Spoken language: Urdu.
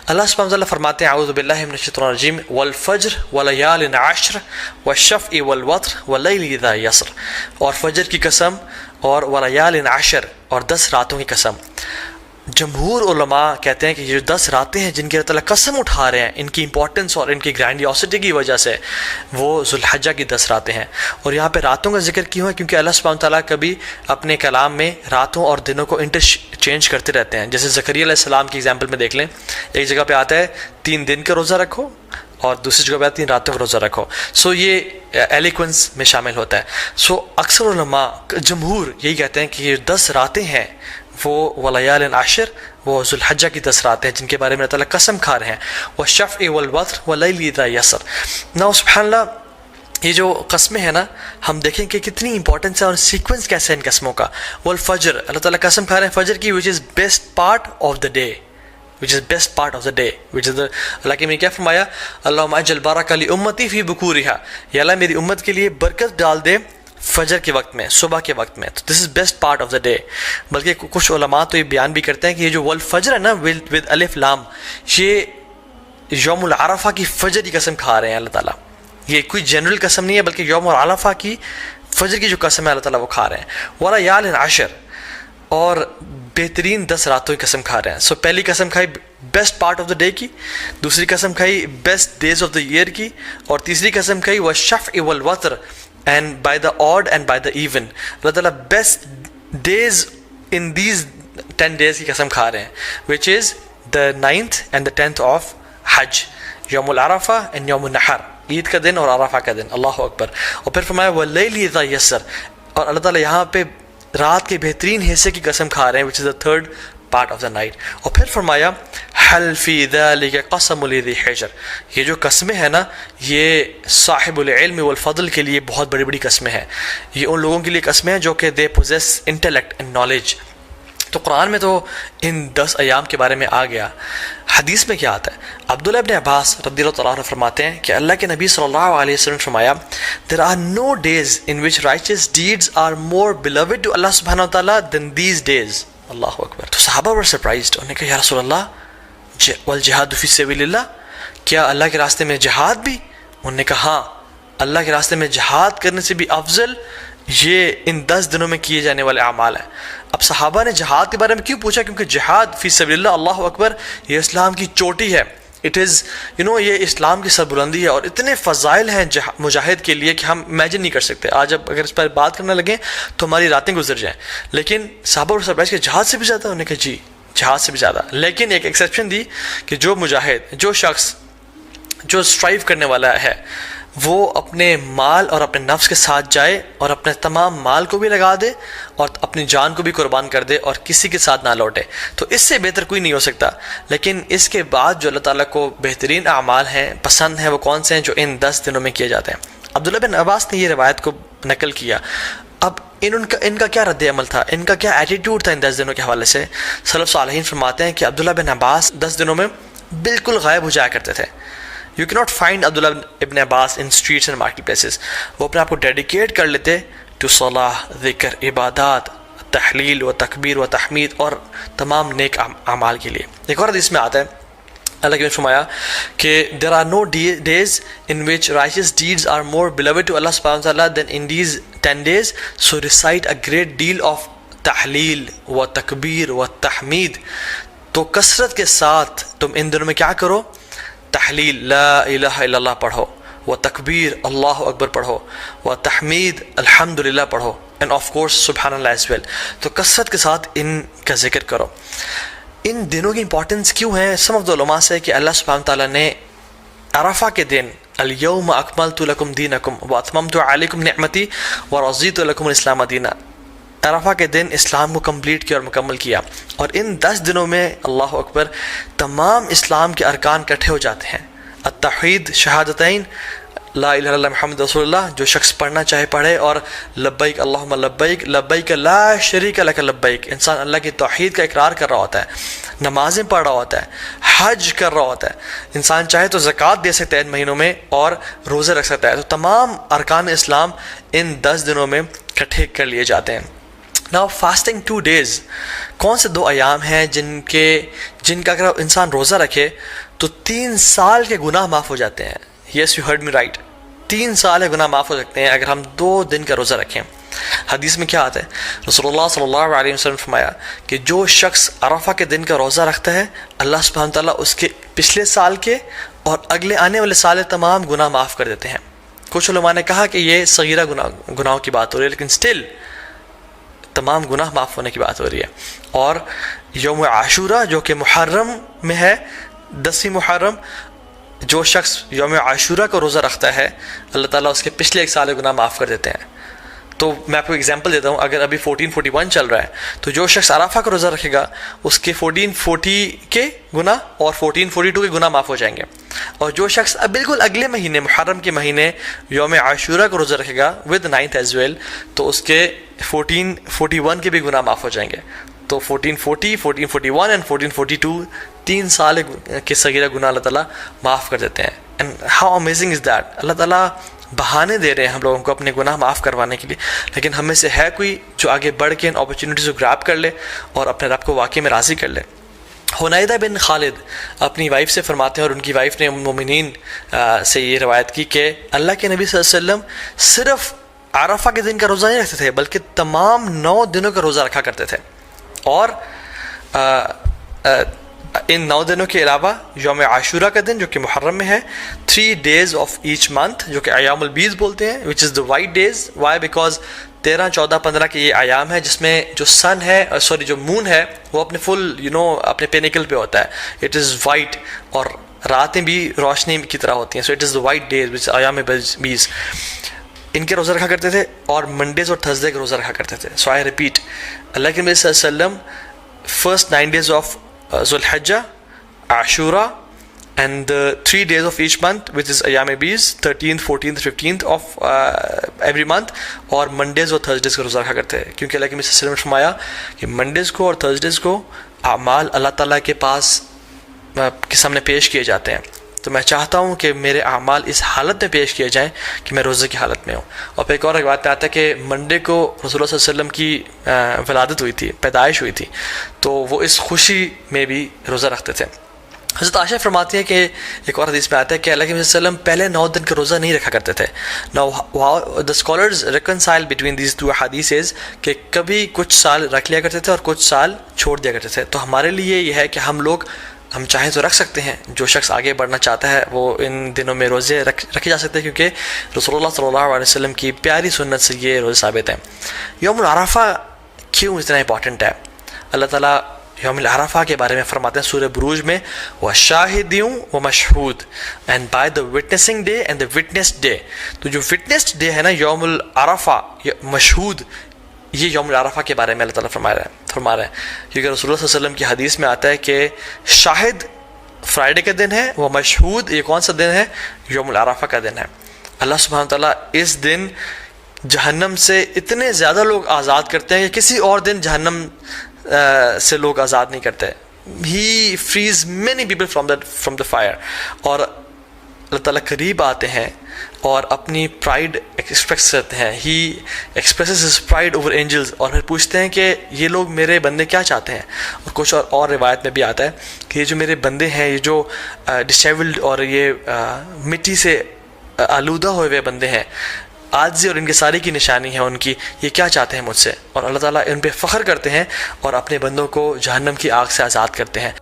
اللہ سبحانہ وتعالی فرماتے ہیں اعوذ باللہ من الشیطان الرجیم والفجر ولیال عشر والشفع والوتر واللیل اذا یسر، اور فجر کی قسم اور ولیال عشر اور 10 راتوں کی قسم۔ جمہور علماء کہتے ہیں کہ یہ جو 10 راتیں ہیں جن کی اللہ تعالیٰ قسم اٹھا رہے ہیں، ان کی امپورٹنس اور ان کی گرینڈیوسٹی کی وجہ سے وہ ذوالحجہ کی 10 راتیں ہیں۔ اور یہاں پہ راتوں کا ذکر کیوں ہے؟ کیونکہ اللہ سبحانہ تعالیٰ کبھی اپنے کلام میں راتوں اور دنوں کو انٹرچینج کرتے رہتے ہیں۔ جیسے زکریا علیہ السلام کی ایگزامپل میں دیکھ لیں، ایک جگہ پہ آتا ہے 3 دن کا روزہ رکھو اور دوسری جگہ پہ 3 راتوں کا روزہ رکھو۔ یہ ایلیکوینس میں شامل ہوتا ہے۔ اکثر علماء جمہور یہی کہتے ہیں کہ یہ 10 راتیں ہیں وہ ولیال عشر، وہ ذوالحجہ کی 10 راتیں ہیں جن کے بارے میں اللہ تعالیٰ قسم کھا رہے ہیں، والشفع والوتر واللیل اذا یسر۔ نا سبحان اللہ، یہ جو قسمیں ہیں نا، ہم دیکھیں کہ کتنی امپورٹنس ہے اور سیکوینس کیسے ہے ان قسموں کا۔ والفجر، اللہ تعالیٰ قسم کھا رہے ہیں فجر کی، which is best part of the day، اللہ کے میں کیا فرمایا؟ اللہم اجعل بارک لامتی فی بکورہا، یا اللہ میری امت کے لیے برکت ڈال دے فجر کے وقت میں، صبح کے وقت میں۔ تو this is best part of the day. بلکہ کچھ علماء تو یہ بیان بھی کرتے ہیں کہ یہ جو والفجر ہے نا ود الف لام، یہ یوم العرفہ کی فجر کی قسم کھا رہے ہیں اللہ تعالیٰ۔ یہ کوئی جنرل قسم نہیں ہے بلکہ یوم العرفہ کی فجر کی جو قسم ہے اللہ تعالیٰ وہ کھا رہے ہیں۔ ولیال عشر، اور بہترین 10 راتوں کی قسم کھا رہے ہیں۔ پہلی قسم کھائی best part of the day کی، دوسری قسم کھائی best days of the year کی، اور تیسری قسم کھائی والشفع والوتر and by the odd and by the even۔ اللہ تعالیٰ best days in these 10 days کی قسم کھا رہے ہیں، which is the 9th and the 10th of حج، یوم العرفہ and یوم النحر، عید کا دن اور عرفہ کا دن۔ اللہ اکبر۔ اور پھر فرمایا واللیل اذا یسر، اور اللہ تعالیٰ یہاں پہ رات کے بہترین حصے کی قسم کھا رہے ہیں، which is the 3rd part of the night۔ اور پھر فرمایا حل فی ذلک قسم لذی حجر، یہ جو قسمیں ہیں نا یہ صاحب العلم والفضل کے لیے بہت بڑی بڑی قسمیں ہیں۔ یہ ان لوگوں کے لیے قسمیں ہیں جو کہ they possess intellect and knowledge. تو قرآن میں تو ان 10 ایام کے بارے میں آ گیا۔ حدیث میں کیا آتا ہے؟ عبداللہ ابن عباس رضی اللہ تعالیٰ عنہ فرماتے ہیں کہ اللہ کے نبی صلی اللہ علیہ وسلم نے فرمایا there are no days in which righteous deeds are more beloved to Allah subhanahu wa ta'ala than these days۔ اللہ اکبر۔ تو صحابہ were surprised، انہوں نے کہا یا رسول اللہ والجہاد فی سبیل اللہ، کیا اللہ کے راستے میں جہاد بھی؟ انہوں نے کہا ہاں، اللہ کے راستے میں جہاد کرنے سے بھی افضل یہ ان 10 دنوں میں کیے جانے والے اعمال ہیں۔ اب صحابہ نے جہاد کے بارے میں کیوں پوچھا؟ کیونکہ جہاد فی سبیل اللہ، اللہ اکبر، یہ اسلام کی چوٹی ہے۔ اٹ از یہ اسلام کی سربلندی ہے، اور اتنے فضائل ہیں مجاہد کے لیے کہ ہم امیجن نہیں کر سکتے۔ آج اب اگر اس پر بات کرنے لگیں تو ہماری راتیں گزر جائیں۔ لیکن صحابہ اور سرپرائز کہ جہاد سے بھی زیادہ؟ انہوں نے کہا جی جہاد سے بھی زیادہ۔ لیکن ایک ایکسیپشن دی کہ جو مجاہد، جو شخص جو اسٹرائیو کرنے والا ہے، وہ اپنے مال اور اپنے نفس کے ساتھ جائے اور اپنے تمام مال کو بھی لگا دے اور اپنی جان کو بھی قربان کر دے اور کسی کے ساتھ نہ لوٹے، تو اس سے بہتر کوئی نہیں ہو سکتا۔ لیکن اس کے بعد جو اللہ تعالیٰ کو بہترین اعمال ہیں، پسند ہیں، وہ کون سے ہیں؟ جو ان 10 دنوں میں کیے جاتے ہیں۔ عبداللہ بن عباس نے یہ روایت کو نقل کیا۔ اب ان کا کیا رد عمل تھا، ان کا کیا ایٹیٹیوڈ تھا ان 10 دنوں کے حوالے سے؟ سلف صالحین فرماتے ہیں کہ عبداللہ بن عباس 10 دنوں میں بالکل غائب ہو جایا کرتے تھے۔ You cannot find عبداللہ ابن عباس in streets and market places۔ وہ اپنے آپ کو ڈیڈیکیٹ کر لیتے to صلاح، ذکر، عبادات، تحلیل و تکبیر و تحمید اور تمام نیک اعمال کے لیے۔ ایک اور حدیث میں آتا ہے، اللہ نے فرمایا کہ there are no days in which righteous deeds are more beloved to Allah subhanahu wa ta'ala than in these 10 days، so recite a great deal of تحلیل و تکبیر و تحمید۔ تو کثرت کے ساتھ تم ان دنوں میں کیا کرو؟ تحلیل لا الہ الا اللہ پڑھو، و تکبیر اللہ اکبر پڑھو، و تحمید الحمدللہ پڑھو، and of course سبحان اللہ as well۔ تو کثرت کے ساتھ ان کا ذکر کرو۔ ان دنوں کی امپورٹنس کیوں ہے؟ سم آف دا علماء سے کہ اللہ سبحانہ تعالیٰ نے عرفہ کے دن الیوم اکملت لکم دینکم واتممت علیکم نعمتی ورضیت لکم الاسلام دینا، عرفہ کے دن اسلام کو کمپلیٹ کیا اور مکمل کیا۔ اور ان 10 دنوں میں اللہ اکبر تمام اسلام کے ارکان اکٹھے ہو جاتے ہیں۔ التوحید، شہادتین، لا الہ الا اللہ محمد رسول اللہ، جو شخص پڑھنا چاہے پڑھے، اور لبیک اللہم لبیک لبیک لا شریک لک لبیک، انسان اللہ کی توحید کا اقرار کر رہا ہوتا ہے، نمازیں پڑھ رہا ہوتا ہے، حج کر رہا ہوتا ہے، انسان چاہے تو زکوٰۃ دے سکتا ہے ان مہینوں میں اور روزے رکھ سکتا ہے۔ تو تمام ارکان اسلام ان 10 دنوں میں اکٹھے کر لیے جاتے ہیں۔ Now fasting 2 days, کون سے 2 ایام ہیں جن کا اگر انسان روزہ رکھے تو 3 سال کے گناہ معاف ہو جاتے ہیں. Yes, you heard me right. 3 سال کے گناہ معاف ہو سکتے ہیں اگر ہم 2 دن کا روزہ رکھیں. حدیث میں کیا آتا ہے؟ رسول اللہ صلی اللہ علیہ وسلم نے فرمایا کہ جو شخص عرفہ کے دن کا روزہ رکھتا ہے اللہ سبحانہ تعالیٰ اس کے پچھلے سال کے اور اگلے آنے والے سال تمام گناہ معاف کر دیتے ہیں. کچھ علماء نے کہا کہ یہ صغیرہ گناہوں کی بات ہو رہی ہے، لیکن سٹل تمام گناہ معاف ہونے کی بات ہو رہی ہے. اور یوم عاشورہ جو کہ محرم میں ہے، 10 محرم، جو شخص یوم عاشورہ کو روزہ رکھتا ہے اللہ تعالیٰ اس کے پچھلے 1 سال کے گناہ معاف کر دیتے ہیں. تو میں آپ کو ایگزامپل دیتا ہوں، اگر ابھی 1441 چل رہا ہے تو جو شخص عرفہ کا روزہ رکھے گا اس کے 1440 کے گناہ اور 1442 کے گناہ معاف ہو جائیں گے. اور جو شخص اب بالکل اگلے مہینے محرم کے مہینے یوم عاشورہ کو روزہ رکھے گا ود 9th ایز ویل، تو اس کے 1441 کے بھی گناہ معاف ہو جائیں گے. تو 1440، 1441 اینڈ 1442 3 سال کے صغیرہ گناہ اللہ تعالیٰ معاف کر دیتے ہیں. And how amazing is that. Allah تعالیٰ بہانے دے رہے ہیں ہم لوگوں کو اپنے گناہ معاف کروانے کے لیے، لیکن ہم میں سے ہے کوئی جو آگے بڑھ کے ان اپرچونیٹیز کو گراب کر لے اور اپنے رب کو واقعی میں راضی کر لے. حنیدہ بن خالد اپنی وائف سے فرماتے ہیں، اور ان کی وائف نے ام المومنین سے یہ روایت کی کہ اللہ کے نبی صلی اللہ علیہ وسلم صرف عرفہ کے دن کا روزہ نہیں رکھتے تھے بلکہ تمام 9 دنوں کا روزہ رکھا کرتے تھے. اور ان 9 دنوں کے علاوہ یوم عاشورہ کا دن جو کہ محرم میں ہے، 3 days of each month جو کہ ایام البیض بولتے ہیں، which is the white days. Why? Because 13، 14، 15 کے یہ ایام ہے جس میں جو سن ہے جو مون ہے وہ اپنے فل اپنے پینیکل پہ ہوتا ہے. It is white اور راتیں بھی روشنی کی طرح ہوتی ہیں. So it is the white days which ایام بیض. ان کے روزہ رکھا کرتے تھے اور منڈیز اور تھرسڈے کے روزہ رکھا کرتے تھے. So I repeat, اللہ کے نبی صلی اللہ علیہ وسلم first 9 days of ذو الحجہ، عاشورہ and the 3 days of each month which is ایام بیض 13th 14th 15th of every month، اور منڈیز اور تھرسڈیز کا روزہ رکھا کرتے ہیں کیونکہ اللہ کے نبی صلی اللہ علیہ وسلم نے فرمایا کہ منڈیز کو اور تھرسڈیز کو اعمال اللہ تعالیٰ کے پاس کے سامنے پیش کیے جاتے ہیں. تو میں چاہتا ہوں کہ میرے اعمال اس حالت میں پیش کیے جائیں کہ میں روزے کی حالت میں ہوں. اور پھر ایک اور بات پہ آتا ہے کہ منڈے کو رسول اللہ صلی اللہ علیہ وسلم کی ولادت ہوئی تھی، پیدائش ہوئی تھی، تو وہ اس خوشی میں بھی روزہ رکھتے تھے. حضرت عائشہ فرماتی ہے کہ ایک اور حدیث میں آتا ہے کہ اللہ کے نبی صلی اللہ علیہ وسلم پہلے 9 دن کا روزہ نہیں رکھا کرتے تھے. Now the scholars reconcile between these 2 hadiths کہ کبھی کچھ سال رکھ لیا کرتے تھے اور کچھ سال چھوڑ دیا کرتے تھے. تو ہمارے لیے یہ ہے کہ ہم چاہیں تو رکھ سکتے ہیں. جو شخص آگے بڑھنا چاہتا ہے وہ ان دنوں میں روزے رکھے جا سکتے ہیں کیونکہ رسول اللہ صلی اللہ علیہ وسلم کی پیاری سنت سے یہ روزے ثابت ہیں. یوم العرفہ کیوں اتنا امپورٹنٹ ہے؟ اللہ تعالیٰ یوم العرفہ کے بارے میں فرماتے ہیں سورہ بروج میں وَشَاهِدٍ وَمَشْهُودٍ and by the witnessing day and the witnessed day. تو جو witnessed day ہے نا یوم العرفہ، مشہود، یہ یوم العرفہ کے بارے میں اللہ تعالیٰ فرما رہے ہیں کیونکہ رسول اللہ صلی اللہ علیہ وسلم کی حدیث میں آتا ہے کہ شاہد فرائیڈے کا دن ہے، وہ مشہود یہ کون سا دن ہے؟ یوم العرفہ کا دن ہے. اللہ سبحانہ تعالیٰ اس دن جہنم سے اتنے زیادہ لوگ آزاد کرتے ہیں کہ کسی اور دن جہنم سے لوگ آزاد نہیں کرتے. He frees many people from the fire. اور اللہ تعالیٰ قریب آتے ہیں اور اپنی پرائڈ ایکسپریس کرتے ہیں. He expresses his pride over angels اور پھر پوچھتے ہیں کہ یہ لوگ میرے بندے کیا چاہتے ہیں. اور کچھ اور روایت میں بھی آتا ہے کہ یہ جو میرے بندے ہیں، یہ جو ڈسیبلڈ اور یہ مٹی سے آلودہ ہوئے ہوئے بندے ہیں، عاجزی اور ان کے ساری کی نشانی ہے ان کی، یہ کیا چاہتے ہیں مجھ سے. اور اللہ تعالیٰ ان پہ فخر کرتے ہیں اور اپنے بندوں کو جہنم کی آگ سے آزاد کرتے ہیں.